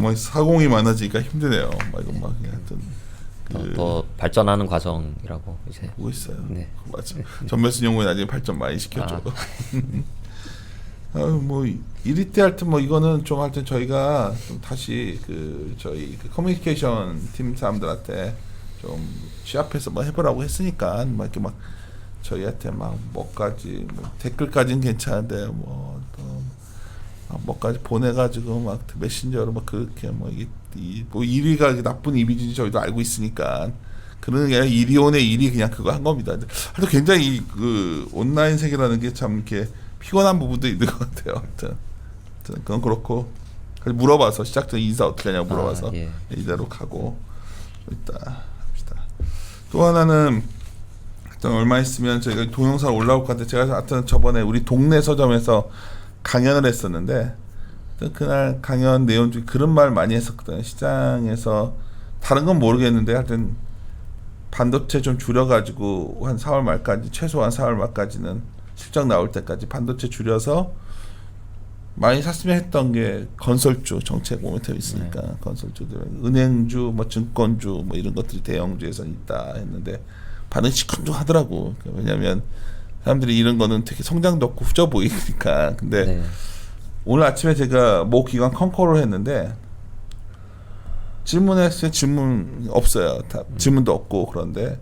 뭐 사공이 많아지니까 힘드네요. 막 이거 막 하여튼 더 발전하는 과정이라고 이제 보고 있어요. 네. 맞아. 전매수 연구에 나중에 발전 많이 시켰죠. 뭐 이리 때 하여튼 뭐 이거는 좀 하여튼 저희가 좀 다시 저희 커뮤니케이션 팀 사람들한테 좀 취합해서 뭐 해보라고 했으니까 막 이렇게 막 저희한테 막 뭐까지 뭐 댓글까지는 괜찮은데 뭐 또 뭐까지 보내가지고 막 메신저로 막 그렇게 뭐 이게 뭐 1위가 나쁜 이미지인지 저희도 알고 있으니까 그런 게 아니라 1위 온의 1위 그냥 그거 한 겁니다. 하여튼 굉장히 그 온라인 세계라는 게 참 이렇게 피곤한 부분도 있는 것 같아요. 하여튼 그건 그렇고 물어봐서 시작 전 인사 어떻게 하냐고 물어봐서 예. 이대로 가고 일단 합시다. 또 하나는 하여튼 얼마 있으면 저희가 동영상 올라올 것 같은데 제가 하여튼 저번에 우리 동네 서점에서 강연을 했었는데 그날 강연 내용 중에 그런 말 많이 했었거든요. 시장에서 다른 건 모르겠는데 하여튼 반도체 좀 줄여가지고 한 4월 말까지 최소한 4월 말까지는 실적 나올 때까지 반도체 줄여서 많이 샀으면 했던 게 건설주 정책 모멘텀 있으니까 건설주들 은행주 뭐 증권주 뭐 이런 것들이 대형주에서는 있다 했는데 반응이 시큰둥하더라고. 왜냐하면 사람들이 이런 거는 되게 성장도 없고 후져 보이니까. 근데 오늘 아침에 제가 모 기관 컨커를 했는데 질문했을 때 질문 없어요. 다 질문도 없고 그런데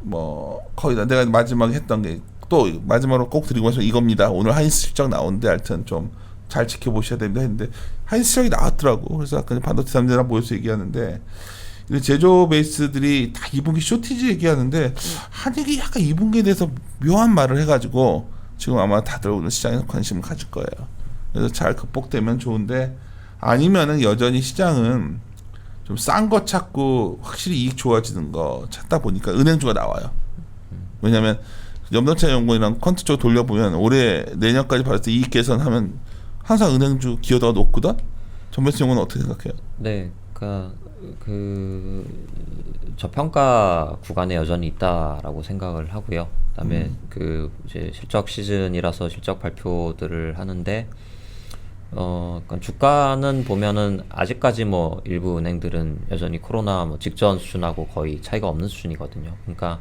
뭐 거의 다 내가 마지막에 했던 게 또 마지막으로 꼭 드리고 싶은 이겁니다. 오늘 하이닉스 실적 나오는데 하여튼 좀 잘 지켜보셔야 됩니다 했는데 하이닉스 실적이 나왔더라고. 그래서 아까 반도체 삼재랑 모여서 얘기하는데 제조 베이스들이 다 2분기 쇼티지 얘기하는데 한익이 약간 2분기에 대해서 묘한 말을 해가지고 지금 아마 다들 오늘 시장에서 관심을 가질 거예요. 그래서 잘 극복되면 좋은데 아니면은 여전히 시장은 좀 싼 거 찾고 확실히 이익 좋아지는 거 찾다 보니까 은행주가 나와요. 왜냐면 염동차 연구원이랑 퀀트 쪽 돌려보면 올해 내년까지 봤을 때 이익 개선하면 항상 은행주 기여도가 높거든. 전매수 연구는 어떻게 생각해요? 네, 그러니까 그 저평가 구간에 여전히 있다라고 생각을 하고요. 그다음에 그 이제 실적 시즌이라서 실적 발표들을 하는데 그러니까 주가는 보면은 아직까지 뭐 일부 은행들은 여전히 코로나 뭐 직전 수준하고 거의 차이가 없는 수준이거든요. 그러니까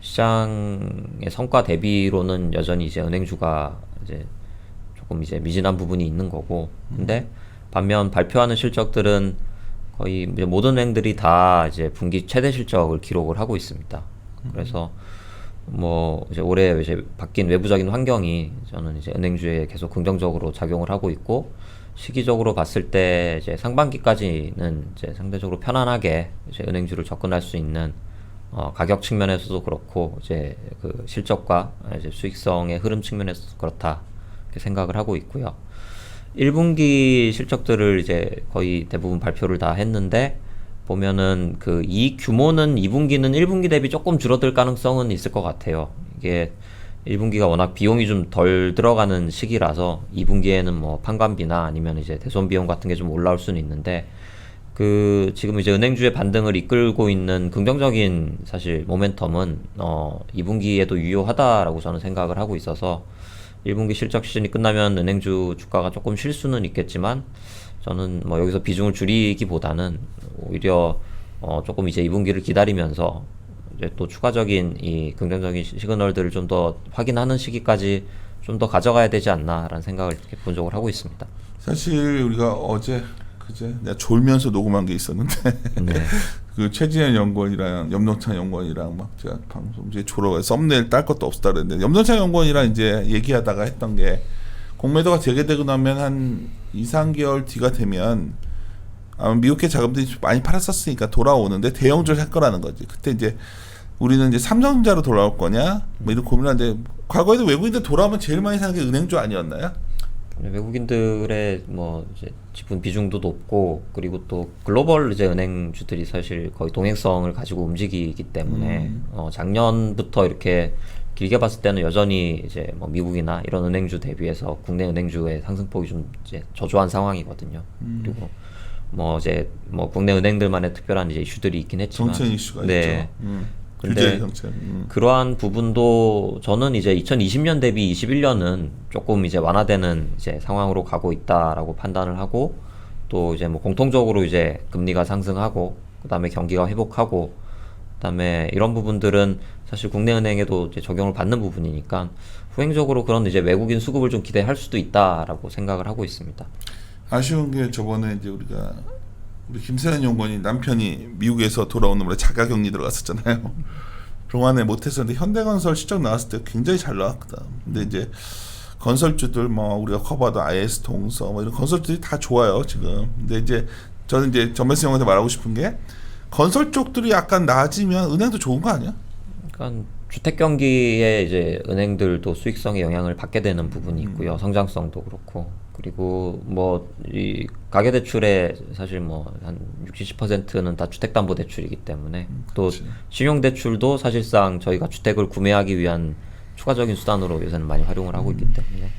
시장의 성과 대비로는 여전히 이제 은행주가 이제 조금 이제 미진한 부분이 있는 거고, 근데 반면 발표하는 실적들은 거의 이제 모든 은행들이 다 이제 분기 최대 실적을 기록을 하고 있습니다. 그래서 뭐 이제 올해 이제 바뀐 외부적인 환경이 저는 이제 은행주에 계속 긍정적으로 작용을 하고 있고, 시기적으로 봤을 때 이제 상반기까지는 이제 상대적으로 편안하게 이제 은행주를 접근할 수 있는 가격 측면에서도 그렇고 이제 그 실적과 이제 수익성의 흐름 측면에서도 그렇다 이렇게 생각을 하고 있고요. 1분기 실적들을 이제 거의 대부분 발표를 다 했는데 보면은 그 이익 규모는 2분기는 1분기 대비 조금 줄어들 가능성은 있을 것 같아요. 이게 1분기가 워낙 비용이 좀 덜 들어가는 시기라서 2분기에는 뭐 판관비나 아니면 이제 대손 비용 같은 게 좀 올라올 수는 있는데 그 지금 이제 은행주의 반등을 이끌고 있는 긍정적인 사실 모멘텀은 2분기에도 유효하다라고 저는 생각을 하고 있어서 1분기 실적 시즌이 끝나면 은행주 주가가 조금 쉴 수는 있겠지만 저는 뭐 여기서 비중을 줄이기보다는 오히려 조금 이제 2분기를 기다리면서 이제 또 추가적인 이 긍정적인 시그널들을 좀 더 확인하는 시기까지 좀 더 가져가야 되지 않나라는 생각을 기본적으로 하고 있습니다. 사실 우리가 그제 내가 졸면서 녹음한 게 있었는데 그 최진현 연구원이랑 염동찬 연구원이랑 막 제가 방송 이제 졸업해 썸네일 딸 것도 없었다 그랬는데 염동찬 연구원이랑 이제 얘기하다가 했던 게 공매도가 재개되고 나면 한 2~3개월 뒤가 되면 아마 미국계 자금들이 많이 팔았었으니까 돌아오는데 대형주를 할 거라는 거지. 그때 이제 우리는 이제 삼성전자로 돌아올 거냐 뭐 이런 고민하는데 과거에도 외국인들 돌아오면 제일 많이 사는 게 은행주 아니었나요? 외국인들의 뭐 이제 지분 비중도 높고 그리고 또 글로벌 이제 은행주들이 사실 거의 동행성을 가지고 움직이기 때문에 작년부터 이렇게 길게 봤을 때는 여전히 이제 뭐 미국이나 이런 은행주 대비해서 국내 은행주의 상승폭이 좀 이제 저조한 상황이거든요. 그리고 뭐 이제 뭐 국내 은행들만의 특별한 이제 이슈들이 있긴 했지만 정책 이슈가 네. 있죠. 근데 그러한 부분도 저는 이제 2020년 대비 21년은 조금 이제 완화되는 이제 상황으로 가고 있다라고 판단을 하고 또 이제 뭐 공통적으로 이제 금리가 상승하고 그다음에 경기가 회복하고 그다음에 이런 부분들은 사실 국내 은행에도 이제 적용을 받는 부분이니까 후행적으로 그런 이제 외국인 수급을 좀 기대할 수도 있다라고 생각을 하고 있습니다. 아쉬운 게 저번에 이제 우리 김세현 연구원이 남편이 미국에서 돌아오는 물에 자가격리 들어갔었잖아요. 동안에 못했었는데 현대건설 실적 나왔을 때 굉장히 잘 나왔거든. 근데 이제 건설주들 뭐 우리가 커버도 IS 동서 뭐 이런 건설주들이 다 좋아요 지금. 근데 이제 저는 이제 전매수 형한테 말하고 싶은 게 건설 쪽들이 약간 나아지면 은행도 좋은 거 아니야? 그러니까 주택 경기에 이제 은행들도 수익성에 영향을 받게 되는 부분이 있고요. 성장성도 그렇고. 그리고 뭐 이 가계 대출의 사실 뭐 한 60, 70%는 다 주택 담보 대출이기 때문에 또 그렇지. 신용 대출도 사실상 저희가 주택을 구매하기 위한 추가적인 수단으로 요새는 많이 활용을 하고 있기 때문에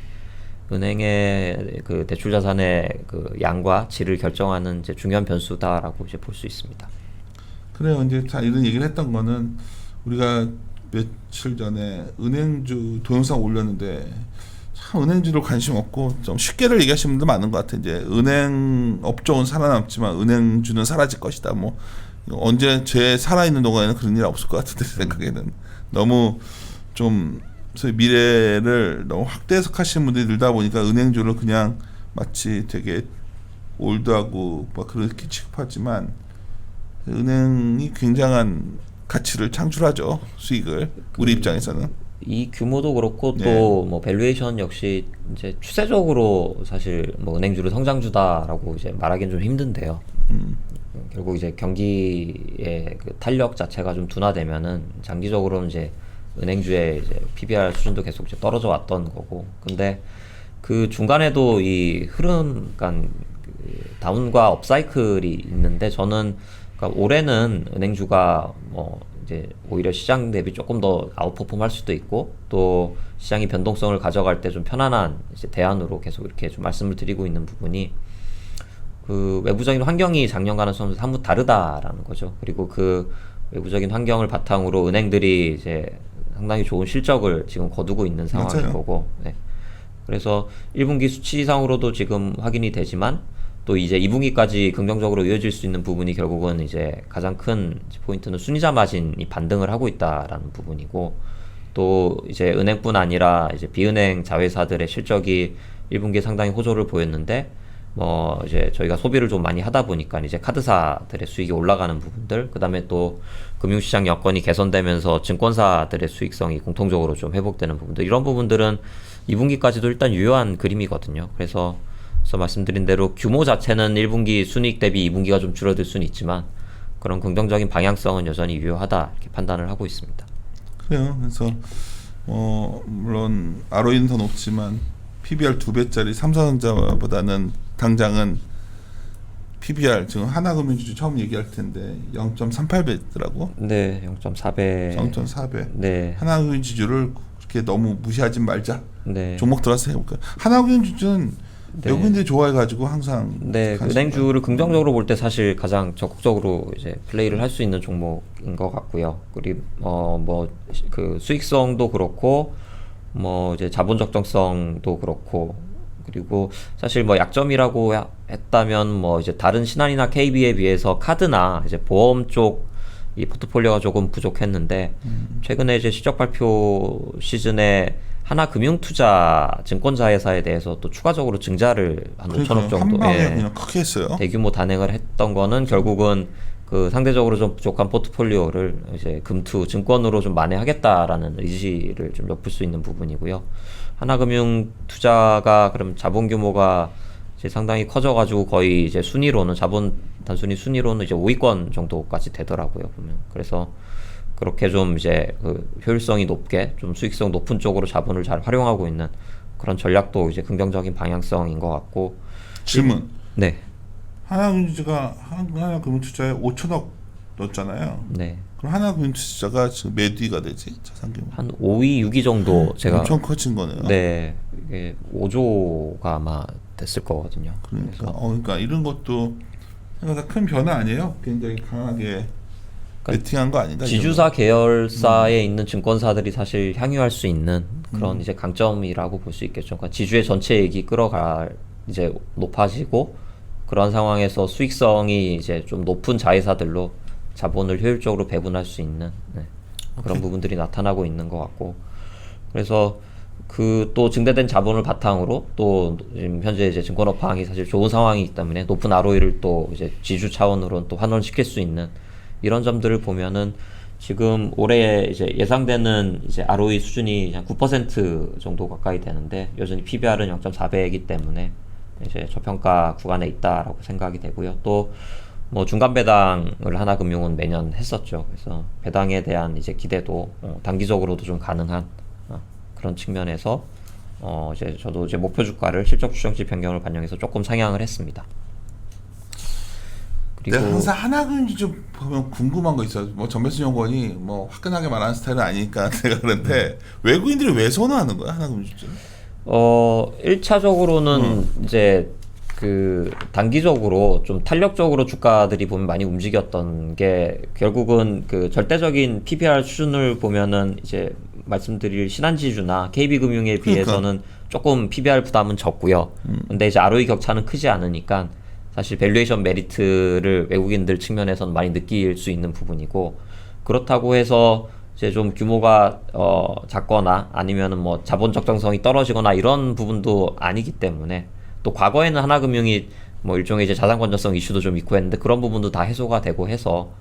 은행의 그 대출 자산의 그 양과 질을 결정하는 이제 중요한 변수다라고 이제 볼 수 있습니다. 그래요. 이제 자 이런 얘기를 했던 거는 우리가 며칠 전에 은행주 동영상 올렸는데 참 은행주로 관심 없고 좀 쉽게들 얘기하시는 분들 많은 것 같아. 이제 은행 업종은 살아남지만 은행주는 사라질 것이다. 뭐 언제 제 살아있는 동안에는 그런 일 없을 것 같은데 제 생각에는 너무 좀 소위 미래를 너무 확대 해석하시는 분들이 늘다 보니까 은행주를 그냥 마치 되게 올드하고 막 그렇게 취급하지만 은행이 굉장한 가치를 창출하죠. 수익을 우리 입장에서는. 이 규모도 그렇고 네. 또 뭐 밸류에이션 역시 이제 추세적으로 사실 뭐 은행주를 성장주다라고 이제 말하기는 좀 힘든데요. 결국 이제 경기의 그 탄력 자체가 좀 둔화되면은 장기적으로는 이제 은행주의 이제 PBR 수준도 계속 이제 떨어져 왔던 거고. 근데 그 중간에도 이 흐름, 그러니까 그 다운과 업사이클이 있는데 저는 그러니까 올해는 은행주가 뭐 이제 오히려 시장 대비 조금 더 아웃퍼폼 할 수도 있고 또 시장이 변동성을 가져갈 때 좀 편안한 이제 대안으로 계속 이렇게 좀 말씀을 드리고 있는 부분이 그 외부적인 환경이 작년과는 좀 사뭇 다르다라는 거죠. 그리고 그 외부적인 환경을 바탕으로 은행들이 이제 상당히 좋은 실적을 지금 거두고 있는 상황인 맞아요. 거고. 네. 그래서 1분기 수치상으로도 지금 확인이 되지만 또 이제 2분기까지 긍정적으로 이어질 수 있는 부분이 결국은 이제 가장 큰 포인트는 순이자 마진이 반등을 하고 있다라는 부분이고 또 이제 은행뿐 아니라 이제 비은행 자회사들의 실적이 1분기에 상당히 호조를 보였는데 뭐 이제 저희가 소비를 좀 많이 하다 보니까 이제 카드사들의 수익이 올라가는 부분들, 그다음에 또 금융시장 여건이 개선되면서 증권사들의 수익성이 공통적으로 좀 회복되는 부분들, 이런 부분들은 2분기까지도 일단 유효한 그림이거든요. 그래서 말씀드린 대로 규모 자체는 1분기 순이익 대비 2분기가 좀 줄어들 수는 있지만 그런 긍정적인 방향성은 여전히 유효하다 이렇게 판단을 하고 있습니다. 그래요. 그래서 물론 ROE는 더 높지만 PBR 2배짜리 삼성전자보다는 당장은 PBR 지금 하나금융주 처음 얘기할 텐데 0.38배더라고. 네, 0.4배. 0.4배. 네, 하나금융주를 그렇게 너무 무시하지 말자. 네. 종목 들어서 해볼까. 하나금융주는 네. 외국인들이 좋아해가지고 항상 네, 그 관심 은행주를 긍정적으로 볼 때 사실 가장 적극적으로 이제 플레이를 할 수 있는 종목인 것 같고요. 그리고 뭐 그 수익성도 그렇고 뭐 이제 자본 적정성도 그렇고 그리고 사실 뭐 약점이라고 했다면 뭐 이제 다른 신한이나 KB에 비해서 카드나 이제 보험 쪽 이 포트폴리오가 조금 부족했는데 최근에 이제 실적 발표 시즌에 하나금융투자 증권자회사에 대해서 또 추가적으로 증자를 한 5천억 정도 한 방에 예, 그냥 크게 했어요. 대규모 단행을 했던 거는 결국은 그 상대적으로 좀 부족한 포트폴리오를 이제 금투 증권으로 좀 만회하겠다라는 의지를 좀 엿볼 수 있는 부분이고요. 하나금융투자가 그럼 자본 규모가 이제 상당히 커져가지고 거의 이제 순위로는 자본 단순히 순위로는 이제 5위권 정도까지 되더라고요 보면. 그래서 그렇게 좀 이제 그 효율성이 높게 좀 수익성 높은 쪽으로 자본을 잘 활용하고 있는 그런 전략도 이제 긍정적인 방향성인 것 같고. 질문. 네, 하나금융투자가 하나금융투자에 5천억 넣었잖아요. 네. 그럼 하나금융투자가 지금 몇 위가 되지? 자산 규모. 한 5위, 6위 정도 제가 엄청 커진 거네요. 네, 이게 5조가 아마 됐을 거거든요. 그러니까 그러니까 이런 것도 생각보다 큰 변화 아니에요? 굉장히 강하게 베팅한 거 아니다. 지주사 계열사에 있는 증권사들이 사실 향유할 수 있는 그런 이제 강점이라고 볼 수 있겠죠. 그러니까 지주의 전체 이익이 끌어갈 이제 높아지고 그런 상황에서 수익성이 이제 좀 높은 자회사들로 자본을 효율적으로 배분할 수 있는 그런 부분들이 나타나고 있는 것 같고, 그래서 그 또 증대된 자본을 바탕으로 또 지금 현재 이제 증권업 방이 사실 좋은 상황이기 때문에 높은 ROE를 또 이제 지주 차원으로는 또 환원시킬 수 있는 이런 점들을 보면은 지금 올해 이제 예상되는 이제 ROE 수준이 한 9% 정도 가까이 되는데 여전히 PBR은 0.4배이기 때문에 이제 저평가 구간에 있다라고 생각이 되고요. 또 뭐 중간 배당을 하나금융은 매년 했었죠. 그래서 배당에 대한 이제 기대도 단기적으로도 좀 가능한 그런 측면에서 이제 저도 이제 목표 주가를 실적 추정치 변경을 반영해서 조금 상향을 했습니다. 그리고 내가 항상 하나금융 좀 보면 궁금한 거 있어요. 뭐 전배순 연구원이 뭐 화끈하게 말하는 스타일은 아니니까 내가 그런데 외국인들이 왜 선호하는 거야 하나금융 주주? 1차적으로는 이제 그 단기적으로 좀 탄력적으로 주가들이 보면 많이 움직였던 게 결국은 그 절대적인 PBR 수준을 보면은 이제 말씀드릴 신한지주나 KB금융에 비해서는 조금 PBR 부담은 적고요. 근데 이제 ROE 격차는 크지 않으니까 사실 밸류에이션 메리트를 외국인들 측면에서는 많이 느낄 수 있는 부분이고, 그렇다고 해서 이제 좀 규모가 작거나 아니면은 뭐 자본 적정성이 떨어지거나 이런 부분도 아니기 때문에, 또 과거에는 하나금융이 뭐 일종의 이제 자산 건전성 이슈도 좀 있고 했는데 그런 부분도 다 해소가 되고 해서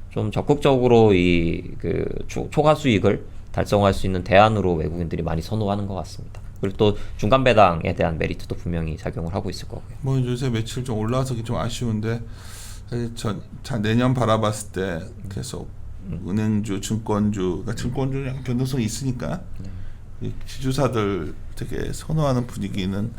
좀 적극적으로 이 그 초과 수익을 달성할 수 있는 대안으로 외국인들이 많이 선호하는 것 같습니다. 그리고 또 중간 배당에 대한 메리트도 분명히 작용을 하고 있을 거고요. 뭐 요새 매출 좀 올라와서 좀 아쉬운데 사실 내년 바라봤을 때 계속 은행주, 증권주, 그러니까 증권주는 약간 변동성이 있으니까 이 지주사들 되게 선호하는 분위기는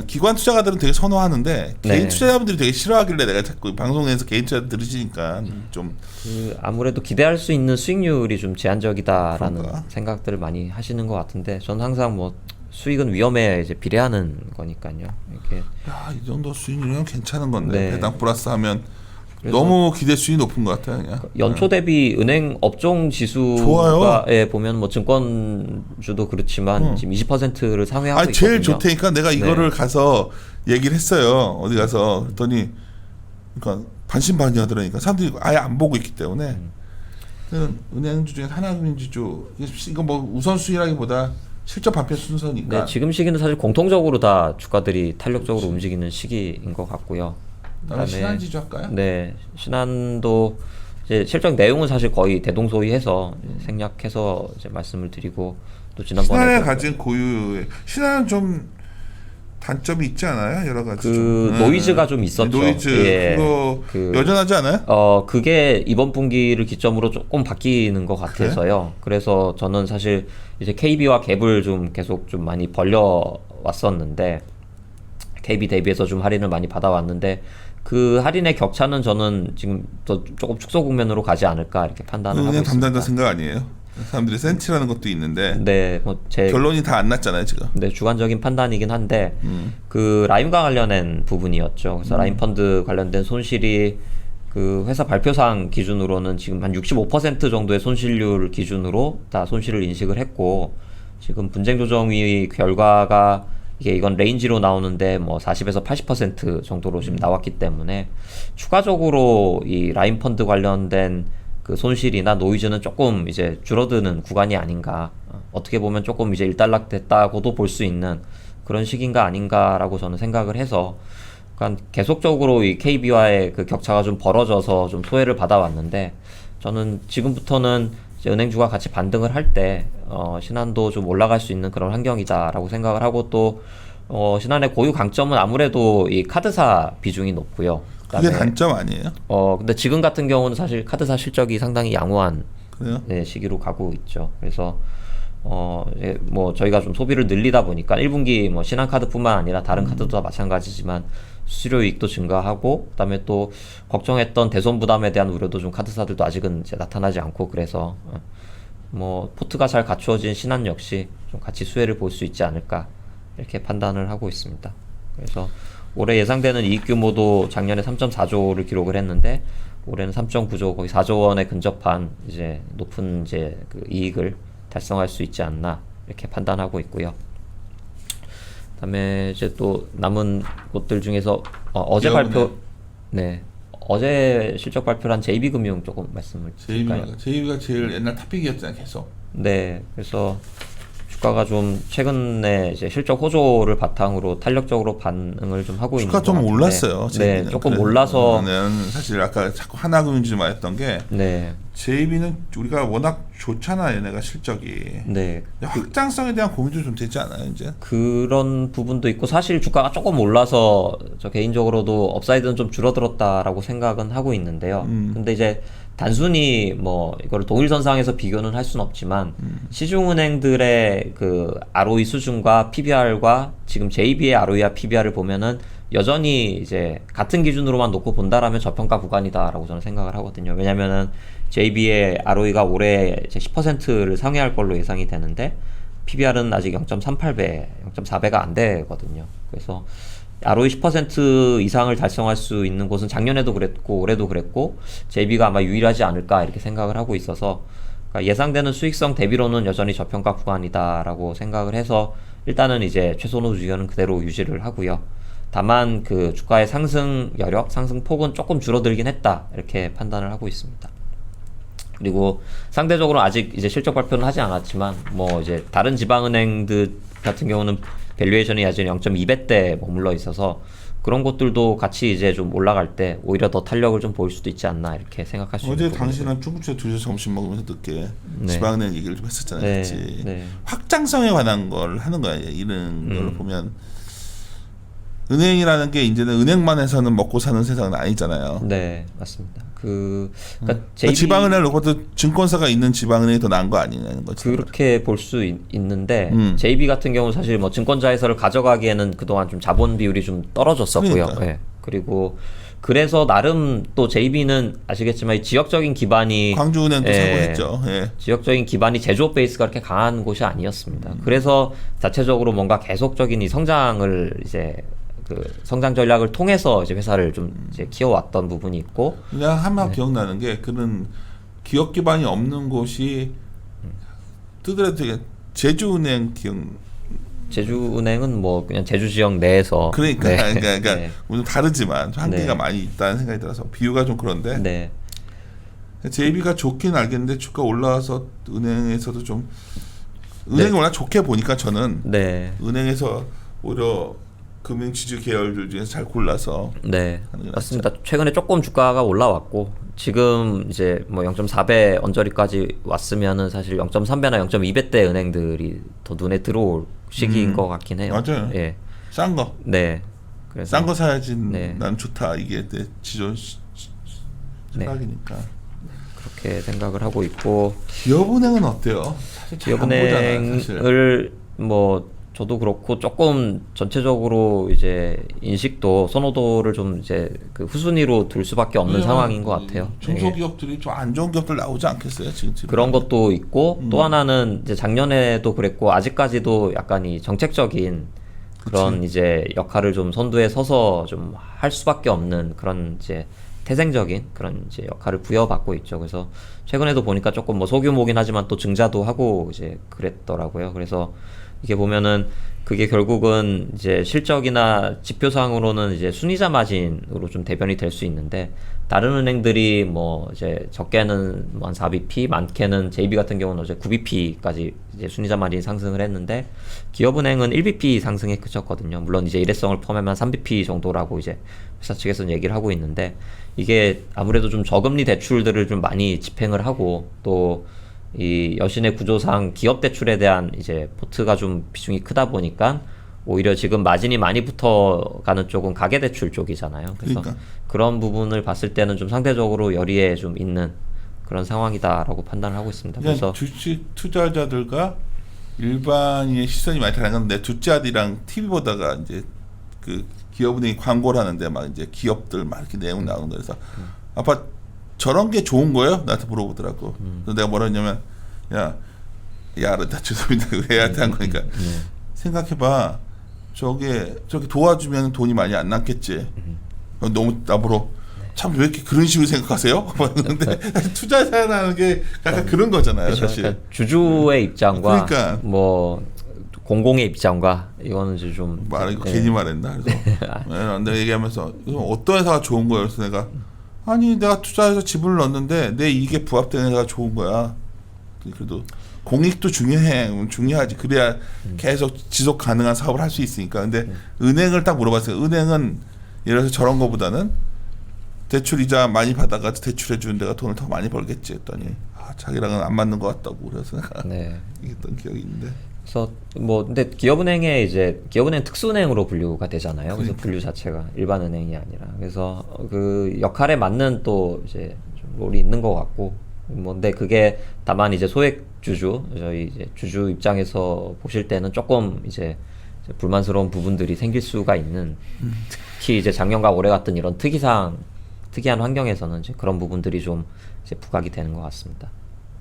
기관 투자가들은 되게 선호하는데 개인 투자자분들이 되게 싫어하길래 내가 자꾸 방송에서 개인 투자 들으시니까 좀 그 아무래도 기대할 수 있는 수익률이 좀 제한적이다라는 그런가? 생각들을 많이 하시는 것 같은데, 저는 항상 뭐 수익은 위험에 이제 비례하는 거니까요. 이렇게 이 정도 수익률이면 괜찮은 건데 네. 배당 플러스 하면 그래서 너무 기대 수익이 높은 것 같아요. 그냥. 연초 대비 은행 업종 좋아요. 지수가 보면 뭐 증권주도 그렇지만 지금 20%를 상회하고 있거든요. 제일 좋다니까 내가 이거를 가서 얘기를 했어요. 어디 가서 그랬더니 그러니까 반신반의하더라니까. 사람들이 아예 안 보고 있기 때문에 은행주 중에 하나금융지주 이거 뭐 우선순위라기보다 실적 발표 순서니까. 네, 지금 시기는 사실 공통적으로 다 주가들이 탄력적으로 움직이는 시기인 것 같고요. 그다음에 신한지주 할까요? 네, 신한도 이제 실적 내용은 사실 거의 대동소이해서 생략해서 이제 말씀을 드리고, 또 지난번에 신한에 가진 고유 신한은 좀 단점이 있지 않아요? 여러 가지 그 좀. 노이즈가 좀 있었죠. 노이즈 그거 여전하지 않아요? 그게 이번 분기를 기점으로 조금 바뀌는 것 같아서요. 그래서 저는 사실 이제 KB와 갭을 좀 계속 좀 많이 벌려 왔었는데, KB 대비해서 좀 할인을 많이 받아왔는데 그 할인의 격차는 저는 지금 더 조금 축소 국면으로 가지 않을까 이렇게 판단을 하고 은행 있습니다. 담당자 생각 아니에요? 사람들이 센치라는 것도 있는데 네, 뭐 제 결론이 다 안 났잖아요 지금. 네, 주관적인 판단이긴 한데 그 라임과 관련된 부분이었죠. 그래서 라임 펀드 관련된 손실이 그 회사 발표상 기준으로는 지금 한 65% 정도의 손실률 기준으로 다 손실을 인식을 했고, 지금 분쟁조정위 결과가 이건 레인지로 나오는데 뭐 40에서 80% 정도로 지금 나왔기 때문에 추가적으로 이 라임 펀드 관련된 그 손실이나 노이즈는 조금 이제 줄어드는 구간이 아닌가, 어떻게 보면 조금 이제 일단락됐다고도 볼 수 있는 그런 시기인가 아닌가라고 저는 생각을 해서, 그러니까 계속적으로 이 KB와의 그 격차가 좀 벌어져서 좀 소외를 받아왔는데, 저는 지금부터는 이제 은행주가 같이 반등을 할 때 신한도 좀 올라갈 수 있는 그런 환경이다라고 생각을 하고, 또 신한의 고유 강점은 아무래도 이 카드사 비중이 높고요. 그게 단점 아니에요? 근데 지금 같은 경우는 사실 카드사 실적이 상당히 양호한 그래요? 시기로 가고 있죠. 그래서 뭐 저희가 좀 소비를 늘리다 보니까 1분기 뭐 신한카드뿐만 아니라 다른 카드도 다 마찬가지지만 수수료 이익도 증가하고, 그다음에 또 걱정했던 대손 부담에 대한 우려도 좀 카드사들도 아직은 이제 나타나지 않고, 그래서 뭐 포트가 잘 갖추어진 신한 역시 좀 같이 수혜를 볼 수 있지 않을까 이렇게 판단을 하고 있습니다. 그래서 올해 예상되는 이익 규모도 작년에 3.4조를 기록을 했는데 올해는 3.9조, 거의 4조 원에 근접한 이제 높은 이제 그 이익을 달성할 수 있지 않나 이렇게 판단하고 있고요. 그다음에 이제 또 남은 곳들 중에서 어제 기업은행. 발표, 네, 어제 실적 발표를 한 JB금융 조금 말씀을 드릴까요? JB가 제일 옛날 탑픽이었잖아요, 계속. 네, 그래서 주가가 좀 최근에 이제 실적 호조를 바탕으로 탄력적으로 반응을 좀 하고 있는 주가 것 좀 같은데, 올랐어요. 네, JB는. 조금 그래서 올라서, 저는 사실 아까 자꾸 하나금융주 말했던 게 네, JB는 우리가 워낙 좋잖아, 얘네가 실적이. 네, 확장성에 대한 고민도 좀 되지 않아요, 이제? 그런 부분도 있고 사실 주가가 조금 올라서 저 개인적으로도 업사이드는 좀 줄어들었다라고 생각은 하고 있는데요. 근데 이제 단순히 뭐 이거를 동일선상에서 비교는 할 수는 없지만 시중은행들의 그 ROE 수준과 PBR과 지금 JB의 ROE와 PBR을 보면은 여전히 이제 같은 기준으로만 놓고 본다라면 저평가 구간이다라고 저는 생각을 하거든요. 왜냐면은 JB의 ROE가 올해 이제 10%를 상회할 걸로 예상이 되는데 PBR은 아직 0.38배, 0.4배가 안 되거든요. 그래서 ROE 10% 이상을 달성할 수 있는 곳은 작년에도 그랬고 올해도 그랬고 JB가 아마 유일하지 않을까 이렇게 생각을 하고 있어서 그러니까 예상되는 수익성 대비로는 여전히 저평가 구간이다라고 생각을 해서 일단은 이제 최선호 의견은 그대로 유지를 하고요. 다만 그 주가의 상승 여력, 상승 폭은 조금 줄어들긴 했다 이렇게 판단을 하고 있습니다. 그리고 상대적으로 아직 이제 실적 발표는 하지 않았지만 뭐 이제 다른 지방은행들 같은 경우는 밸류에이션이 아직 0.2배대 머물러 있어서 그런 것들도 같이 이제 좀 올라갈 때 오히려 더 탄력을 좀 보일 수도 있지 않나 이렇게 생각할 수 있는 어제 부분이고요. 당신은 중국집에 둘이서 점심 먹으면서 늦게 네. 지방은행 얘기를 좀 했었잖아요. 네, 그치? 네. 확장성에 관한 걸 하는 거예요. 이런 음. 걸 보면 은행이라는 게 이제는 은행만 해서는 먹고 사는 세상은 아니잖아요. 네, 맞습니다. 그러니까 그러니까 JB 지방은행을 놓고도 증권사가 있는 지방은행이 더 나은 거 아니냐는 거죠. 그렇게 볼 수 있는데 음. JB 같은 경우 사실 뭐 증권자회사를 가져가기에는 그동안 좀 자본 비율이 좀 떨어졌었고요. 그러니까. 예. 그리고 그래서 나름 또 JB는 아시겠지만 이 지역적인 기반이 광주은행도 예. 사고 했죠. 예. 지역적인 기반이 제조업 베이스가 그렇게 강한 곳이 아니었습니다. 그래서 자체적으로 뭔가 계속적인 이 성장을 이제 그 성장 전략을 통해서 이제 회사를 좀 이제 키워왔던 부분이 있고 그냥 하나 네. 기억나는 게 그런 기업 기반이 없는 곳이 뜨더라도 되게 제주은행 기억. 제주은행은 뭐 그냥 제주 지역 내에서 그러니까 네. 그러니까 네. 물론 다르지만 한계가 네. 많이 있다는 생각이 들어서 비유가 좀 그런데 네. JB가 좋긴 알겠는데 주가 올라와서 은행에서도 좀 은행이 네. 워낙 좋게 보니까 저는 네. 은행에서 오히려 금융지주 계열들 중에서 잘 골라서 네. 하는 게 맞습니다. 최근에 조금 주가가 올라왔고 지금 이제 뭐 0.4배 언저리까지 왔으면은 사실 0.3배나 0.2배대 은행들이 더 눈에 들어올 시기인 것 같긴 해요. 맞아요. 예. 싼 거. 네. 그래서 싼 거 사야지 네. 난 좋다. 이게 내 지존 네. 생각이니까. 그렇게 생각을 하고 있고 기업은행은 어때요? 사실 잘안 보잖아요, 사실. 기업은행을 뭐 저도 그렇고 조금 전체적으로 이제 인식도 선호도를 좀 이제 그 후순위로 둘 수밖에 없는 왜냐면 상황인 것 같아요. 예. 중소기업들이 좀 안 좋은 기업들 나오지 않겠어요? 지금 그런 것도 있고 또 하나는 이제 작년에도 그랬고 아직까지도 약간 이 정책적인 그런 이제 역할을 좀 선두에 서서 좀 할 수밖에 없는 그런 이제 태생적인 그런 이제 역할을 부여받고 있죠. 그래서 최근에도 보니까 조금 뭐 소규모긴 하지만 또 증자도 하고 이제 그랬더라고요. 그래서 이게 보면은 그게 결국은 이제 실적이나 지표상으로는 이제 순이자 마진으로 좀 대변이 될 수 있는데 다른 은행들이 뭐 이제 적게는 뭐 한 4bp, 많게는 JB 같은 경우는 어제 9bp까지 이제 순이자 마진 상승을 했는데 기업은행은 1bp 상승에 그쳤거든요. 물론 이제 일회성을 포함하면 3bp 정도라고 이제 회사 측에서는 얘기를 하고 있는데 이게 아무래도 좀 저금리 대출들을 좀 많이 집행을 하고 또 이 여신의 구조상 기업 대출에 대한 이제 포트가 좀 비중이 크다 보니까 오히려 지금 마진이 많이 붙어가는 쪽은 가계대출 쪽이잖아요. 그래서 그러니까. 그런 부분을 봤을 때는 좀 상대적으로 열의에 좀 있는 그런 상황이다라고 판단을 하고 있습니다. 그러니까 그래서 주식 투자자들과 일반인의 시선이 많이 다른 건데 두짜디랑 TV 보다가 이제 그 기업은행이 광고를 하는데 막 이제 기업들 막 이렇게 내용 나오는 거 그래서 아빠 저런 게 좋은 거예요? 나한테 물어보더라고. 그래서 내가 뭐라 했냐면 야 나 죄송합니다. 애한테 한 거니까 생각해봐. 저게 도와주면 돈이 많이 안 남겠지. 너무 나보러 참 왜 이렇게 그런 식으로 생각하세요? 근데 투자자라는 게 약간 그런 거잖아요, 그렇죠. 사실. 그러니까 주주의 입장과 그러니까. 뭐 공공의 입장과 이거는 이제 좀 말 이거 예. 괜히 말했나? 그래서 내가 얘기하면서 이거 어떤 회사가 좋은 거예요? 그래서 내가 아니 내가 투자해서 지분을 넣었는데 내 이익에 부합되는 회사가 좋은 거야. 그래도 공익도 중요하지. 그래야 계속 지속 가능한 사업을 할 수 있으니까. 근데 은행을 딱 물어봤어요. 은행은 예를 들어서 저런 거보다는 대출 이자 많이 받아가 대출해 주는 데가 돈을 더 많이 벌겠지 했더니 자기랑은 안 맞는 것 같다고 그래서 내가 네. 얘기했던 기억이 있는데. 그래서 뭐 근데 기업은행에 이제 기업은행 특수은행으로 분류가 되잖아요. 그래서 그러니까. 분류 자체가 일반 은행이 아니라 그래서 그 역할에 맞는 또 이제 좀 롤이 있는 것 같고 뭐 근데 그게 다만 이제 소액 주주 저희 이제 주주 입장에서 보실 때는 조금 이제 불만스러운 부분들이 생길 수가 있는 특히 이제 작년과 올해 같은 이런 특이한 환경에서는 이제 그런 부분들이 좀 이제 부각이 되는 것 같습니다.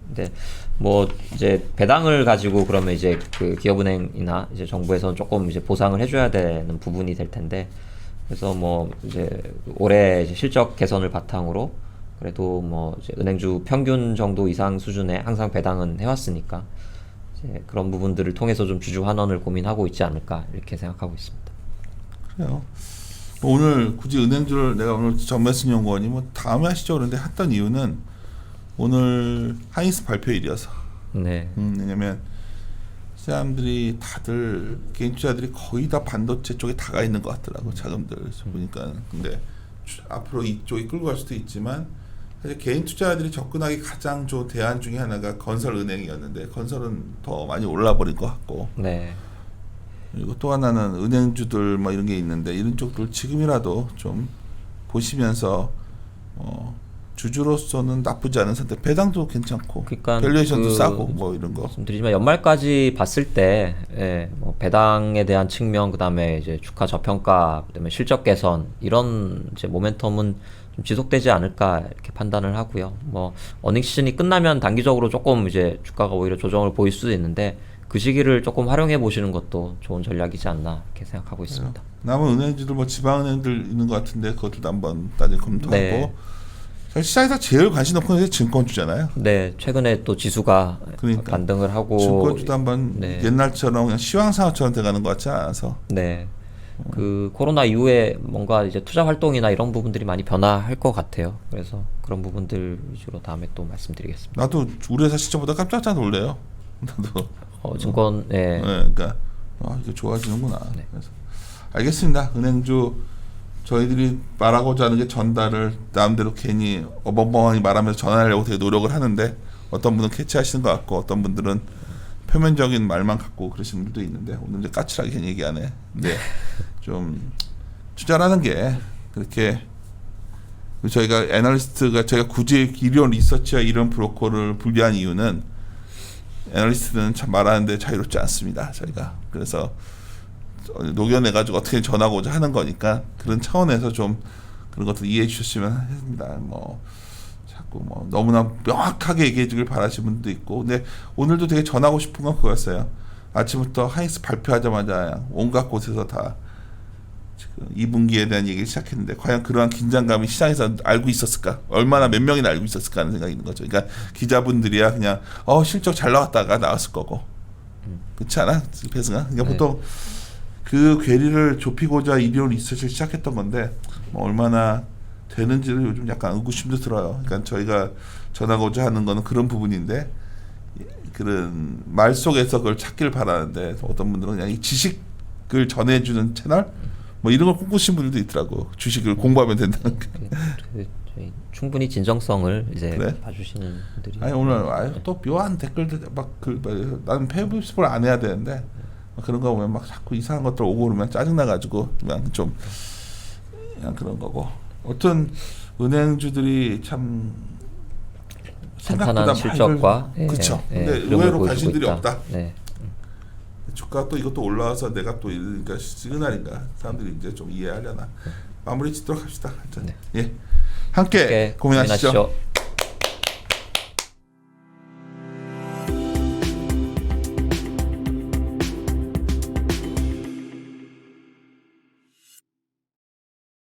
근데 뭐 이제 배당을 가지고 그러면 이제 그 기업은행이나 이제 정부에서는 조금 이제 보상을 해줘야 되는 부분이 될 텐데 그래서 뭐 이제 올해 이제 실적 개선을 바탕으로 그래도 뭐 이제 은행주 평균 정도 이상 수준의 항상 배당은 해왔으니까 이제 그런 부분들을 통해서 좀 주주 환원을 고민하고 있지 않을까 이렇게 생각하고 있습니다. 그래요. 오늘 굳이 은행주를 내가 오늘 전매순 연구원이 뭐 다음에 하시죠 그런데 했던 이유는 오늘 하이닉스 발표일이어서 네. 왜냐면 사람들이 다들 개인 투자들이 거의 다 반도체 쪽에 다 가 있는 것 같더라고 자금들 보니까. 근데 앞으로 이쪽이 끌고 갈 수도 있지만 사실 개인 투자자들이 접근하기 가장 좋은 대안 중에 하나가 건설은행이었는데 건설은 더 많이 올라 버린 것 같고. 네. 그리고 또 하나는 은행주들 뭐 이런 게 있는데 이런 쪽들 지금이라도 좀 보시면서 주주로서는 나쁘지 않은 선택. 배당도 괜찮고, 그러니까 밸류에이션도 그 싸고 뭐 이런 거. 말씀드리지만 연말까지 봤을 때, 예, 뭐 배당에 대한 측면, 그다음에 이제 주가 저평가, 그다음에 실적 개선 이런 이제 모멘텀은 좀 지속되지 않을까 이렇게 판단을 하고요. 뭐 어닝 시즌이 끝나면 단기적으로 조금 이제 주가가 오히려 조정을 보일 수도 있는데 그 시기를 조금 활용해 보시는 것도 좋은 전략이지 않나 이렇게 생각하고 있습니다. 남은 은행주들 뭐 지방은행들 있는 것 같은데 그것도 한번 나중에 검토하고. 네. 사실 시장에서 제일 관심 높은 게 증권주잖아요. 네, 최근에 또 지수가 그러니까. 반등을 하고 증권주도 한번 네. 옛날처럼 그냥 시황상처럼 돼가는 것 같지 않아서. 네. 그 코로나 이후에 뭔가 이제 투자 활동이나 이런 부분들이 많이 변화할 것 같아요. 그래서 그런 부분들 위주로 다음에 또 말씀드리겠습니다. 나도 우리 회사 시점보다 깜짝 놀래요. 나도. 증권, 네, 그러니까 이게 좋아지는구나. 네. 그래서 알겠습니다. 은행주 저희들이 말하고자 하는 게 전달을 남대로 괜히 어벙벙하게 말하면서 전하려고 되게 노력을 하는데 어떤 분은 캐치하시는 것 같고 어떤 분들은 표면적인 말만 갖고 그러시는 분들도 있는데 오늘 이제 까칠하게 괜히 얘기 안 해. 근데 좀 투자라는 게 그렇게 저희가 애널리스트가 제가 굳이 이런 리서치와 이런 브로커를 분리한 이유는 애널리스트는 참 말하는데 자유롭지 않습니다. 저희가 그래서 녹여내가지고 어떻게 전하고자 하는 거니까 그런 차원에서 좀 그런 것들 이해해 주셨으면 합니다. 뭐 자꾸 뭐 너무나 명확하게 얘기해 주길 바라시는 분도 있고 근데 오늘도 되게 전하고 싶은 건 그거였어요. 아침부터 하이닉스 발표하자마자 온갖 곳에서 다 지금 2분기에 대한 얘기를 시작했는데 과연 그러한 긴장감이 시장에서 알고 있었을까? 얼마나 몇 명이나 알고 있었을까 하는 생각이 있는 거죠. 그러니까 기자분들이야 그냥 실적 잘 나왔다가 나왔을 거고 그렇지 않아? 배승아? 그러니까 네. 보통 그 괴리를 좁히고자 이런 리서치를 시작했던 건데 뭐 얼마나 되는지를 요즘 약간 의구심도 들어요. 그러니까 저희가 전하고자 하는 거는 그런 부분인데 그런 말 속에서 그걸 찾기를 바라는데 어떤 분들은 그냥 이 지식을 전해주는 채널 뭐 이런 걸 꿈꾸시는 분들도 있더라고. 주식을 공부하면 된다는 게. 저희 충분히 진정성을 이제 그래? 봐주시는 분들이 아니 오늘 또 묘한 댓글들 나는 페이스북을 안 해야 되는데 그런 거 보면 막 자꾸 이상한 것들 오고 그러면 짜증 나가지고 그냥 좀 그냥 그런 거고. 어떤 은행주들이 참 탄탄한 실적과 그렇죠. 예, 근데 흐름을 의외로 보여주고 관심들이 있다. 없다. 네. 주가 또 이것도 올라와서 내가 또 이러니까 시그널인가 사람들이 이제 좀 이해하려나. 마무리 짓도록 합시다. 하여튼. 네. 예, 함께 고민하시죠. 고민하시죠.